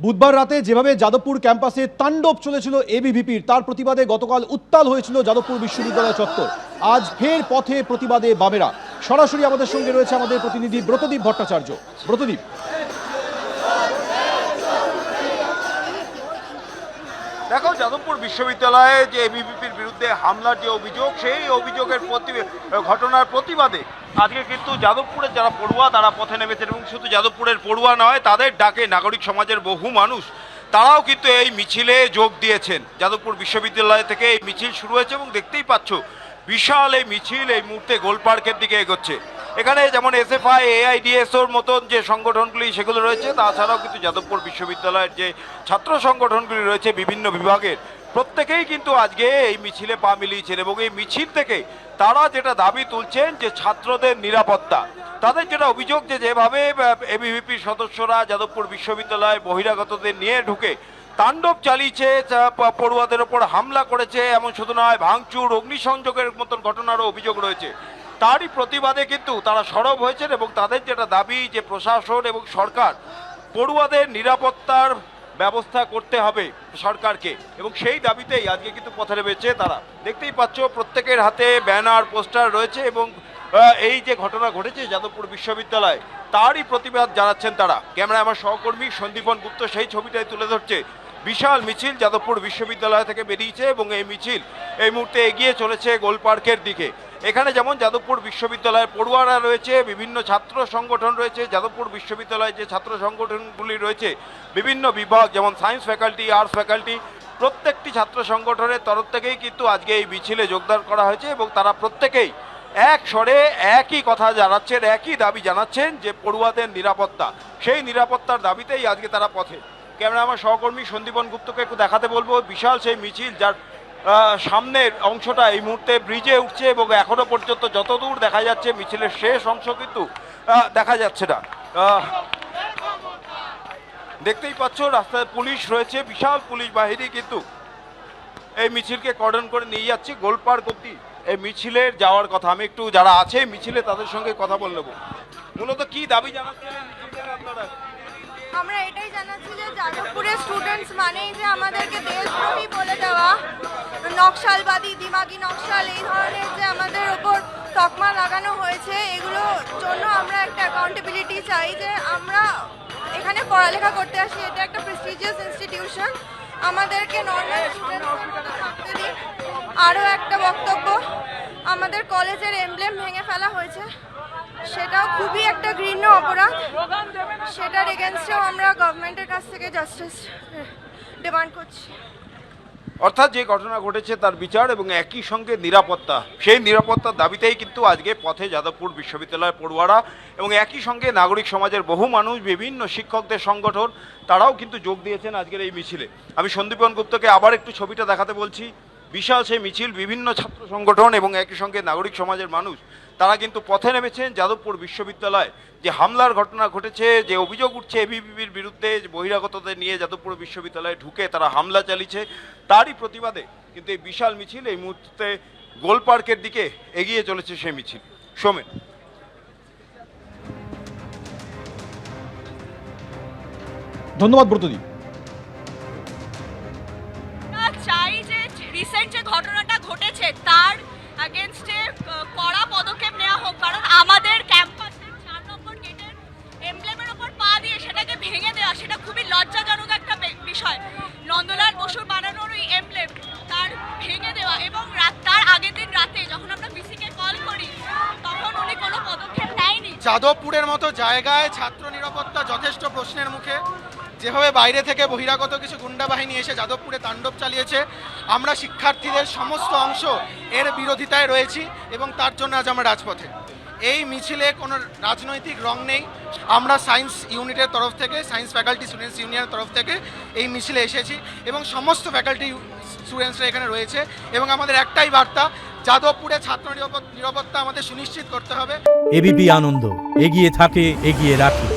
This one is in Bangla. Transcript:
বুধবার রাতে যেভাবে যাদবপুর ক্যাম্পাসে তাণ্ডব চলেছিল এবিভিপির তার প্রতিবাদে গতকাল উত্তাল হয়েছিল যাদবপুর বিশ্ববিদ্যালয় চত্বর। আজ ফের পথে প্রতিবাদে বামেরা। সরাসরি আমাদের সঙ্গে রয়েছে আমাদের প্রতিনিধি ব্রতদীপ ভট্টাচার্য। ব্রতদীপ, দেখো, যাদবপুর বিশ্ববিদ্যালয়ে যে এবিভিপির বিরুদ্ধে হামলার যে অভিযোগ, সেই অভিযোগের ঘটনার প্রতিবাদে আজকে কিন্তু যাদবপুরের যারা পড়ুয়া তারা পথে নেমেছেন, এবং শুধু যাদবপুরের পড়ুয়া নয়, তাদের ডাকে নাগরিক সমাজের বহু মানুষ তারাও কিন্তু এই মিছিলে যোগ দিয়েছেন। যাদবপুর বিশ্ববিদ্যালয় থেকে এই মিছিল শুরু হয়েছে এবং দেখতেই পাচ্ছ বিশাল এই মিছিল এই মুহূর্তে গোলপার্কের দিকে এগোচ্ছে। এখানে যেমন এসএফআই, এআইডিএসওর মতন যে সংগঠনগুলি সেগুলো রয়েছে, তাছাড়াও কিন্তু যাদবপুর বিশ্ববিদ্যালয়ের যে ছাত্র সংগঠনগুলি রয়েছে বিভিন্ন বিভাগের, প্রত্যেকেই কিন্তু আজকে এই মিছিলে পা মিলিয়েছেন। এবং এই মিছিল থেকে তারা যেটা দাবি তুলছেন যে ছাত্রদের নিরাপত্তা, তাদের যেটা অভিযোগ যে যেভাবে এবিভিপির সদস্যরা যাদবপুর বিশ্ববিদ্যালয়ে বহিরাগতদের নিয়ে ঢুকে তাণ্ডব চালিয়েছে, পড়ুয়াদের ওপর হামলা করেছে, এমন শুধু নয় ভাঙচুর, অগ্নিসংযোগের মতন ঘটনারও অভিযোগ রয়েছে। তারই প্রতিবাদে কিন্তু তারা সরব হয়েছেন এবং তাদের যেটা দাবি যে প্রশাসন এবং সরকার পড়ুয়াদের নিরাপত্তার ব্যবস্থা করতে হবে সরকারকে, এবং সেই দাবিতেই আজকে কিন্তু পথে নেমেছে তারা। দেখতেই পাচ্ছ প্রত্যেকের হাতে ব্যানার, পোস্টার রয়েছে, এবং এই যে ঘটনা ঘটেছে যাদবপুর বিশ্ববিদ্যালয়ে তারই প্রতিবাদ জানাচ্ছেন তারা। ক্যামেরায় আমার সহকর্মী সন্দীপন গুপ্ত সেই ছবিটাই তুলে ধরছে। বিশাল মিছিল যাদবপুর বিশ্ববিদ্যালয় থেকে বেরিয়েছে এবং এই মিছিল এই মুহূর্তে এগিয়ে চলেছে গোলপার্কের দিকে। এখানে যেমন যাদবপুর বিশ্ববিদ্যালয়ের পড়ুয়ারা রয়েছে, বিভিন্ন ছাত্র সংগঠন রয়েছে, যাদবপুর বিশ্ববিদ্যালয়ে যে ছাত্র সংগঠনগুলি রয়েছে বিভিন্ন বিভাগ, যেমন সায়েন্স ফ্যাকাল্টি, আর্টস ফ্যাকাল্টি, প্রত্যেকটি ছাত্র সংগঠনের তরফ থেকেই কিন্তু আজকে এই মিছিলে যোগদান করা হয়েছে এবং তারা প্রত্যেকেই এক স্বরে একই কথা জানাচ্ছেন, একই দাবি জানাচ্ছেন যে পড়ুয়াদের নিরাপত্তা, সেই নিরাপত্তার দাবিতেই আজকে তারা পথে। ক্যামেরা আমার সহকর্মী সন্দীপন গুপ্তকে একটু দেখাতে বলবো বিশাল সেই মিছিল, যার সামনের অংশটা এই মুহূর্তে ব্রিজে উঠছে এবং এখনো পর্যন্ত যতদূর দেখা যাচ্ছে মিছিলের শেষ অংশ কিন্তু দেখা যাচ্ছে না। দেখতেই পাচ্ছ রাস্তায় পুলিশ রয়েছে, বিশাল পুলিশ বাহিনী কিন্তু এই মিছিলকে কর্ডন করে নিয়ে যাচ্ছে গোলপার্ক অব্দি। এই মিছিলের যাওয়ার কথা আমি একটু যারা আছে মিছিলে তাদের সঙ্গে কথা বলে নেব। মূলত কি দাবি জানাচ্ছেন আপনারা? আমরা এটাই জানাচ্ছি যে যাদবপুরের স্টুডেন্টস মানেই যে আমাদেরকে দেশদ্রোহী বলে দেওয়া, নকশালবাদী, দিমাগি নকশাল, এই ধরনের যে আমাদের ওপর তকমা লাগানো হয়েছে, এগুলোর জন্য আমরা একটা অ্যাকাউন্টেবিলিটি চাই। যে আমরা এখানে পড়ালেখা করতে আসি, এটা একটা প্রেস্টিজিয়াস ইনস্টিটিউশন, আমাদেরকে নর্মাল স্টুডেন্টসদের মতো থাকতে দিন। আরও একটা বক্তব্য, আমাদের কলেজের এমব্লেম ভেঙে ফেলা হয়েছে, সেটাও খুবই একটা ঘৃণ্য অপরাধ। সেটার এগেনস্টেও আমরা গভর্নমেন্টের কাছ থেকে জাস্টিস ডিমান্ড করছি। অর্থাৎ যে ঘটনা ঘটেছে তার বিচার এবং একই সঙ্গে নিরাপত্তা, সেই নিরাপত্তার দাবিতেই কিন্তু আজকে পথে যাদবপুর বিশ্ববিদ্যালয়ের পড়ুয়ারা এবং একই সঙ্গে নাগরিক সমাজের বহু মানুষ, বিভিন্ন শিক্ষকদের সংগঠন তারাও কিন্তু যোগ দিয়েছেন আজকের এই মিছিলে। আমি সন্দীপন গুপ্তকে আবার একটু ছবিটা দেখাতে বলছি। বিশাল সেই মিছিল, বিভিন্ন ছাত্র সংগঠন এবং একই সঙ্গে নাগরিক সমাজের মানুষ তারা কিন্তু পথে নেমেছেন যাদবপুর বিশ্ববিদ্যালয় যে হামলার ঘটনা ঘটেছে, যে অভিযোগ উঠছে এবিভিপির বিরুদ্ধে, যে বহিরাগতদের নিয়ে যাদবপুর বিশ্ববিদ্যালয়ে ঢুকে তারা হামলা চালিয়েছে, তারই প্রতিবাদে কিন্তু এই বিশাল মিছিল এই মুহূর্তে গোলপার্কের দিকে এগিয়ে চলেছে সেই মিছিল। সোমেন, ধন্যবাদ ব্রতদীপ। চাই যে রিসেন্ট যে ঘটনাটা ঘটেছে তার এগেইনস্টে কড়া পদক্ষেপ নেওয়া হোক, কারণ আমাদের ক্যাম্পাসের 4 নম্বর গেটের এমব্লেমের ওপর পা দিয়ে সেটাকে ভেঙে দেওয়া, সেটা খুবই লজ্জাজনক একটা বিষয়। নন্দলাল বসুর বানানোর ওই এমব্লেম তার ভেঙে দেওয়া, এবং তার আগের দিন রাতে যখন আমরা পিসিকে কল করি তখন উনি কোনো পদক্ষেপ নেয়নি। যাদবপুরের মতো জায়গায় ছাত্র নিরাপত্তা যথেষ্ট প্রশ্নের মুখে। যেভাবে বাইরে থেকে বহিরাগত কিছু গুন্ডা বাহিনী এসে যাদবপুরে তাণ্ডব চালিয়েছে, আমরা শিক্ষার্থীদের সমস্ত অংশ এর বিরোধিতায় রয়েছি এবং তার জন্য আজ আমরা রাজপথে। এই মিছিলে কোনো রাজনৈতিক রং নেই। আমরা সায়েন্স ইউনিটের তরফ থেকে, সায়েন্স ফ্যাকাল্টি স্টুডেন্টস ইউনিয়নের তরফ থেকে এই মিছিলে এসেছি এবং সমস্ত ফ্যাকাল্টি স্টুডেন্টসরা এখানে রয়েছে এবং আমাদের একটাই বার্তা, যাদবপুরে ছাত্র নিরাপত্তা আমাদের সুনিশ্চিত করতে হবে। এবিপি আনন্দ এগিয়ে থাকে, এগিয়ে রাখে।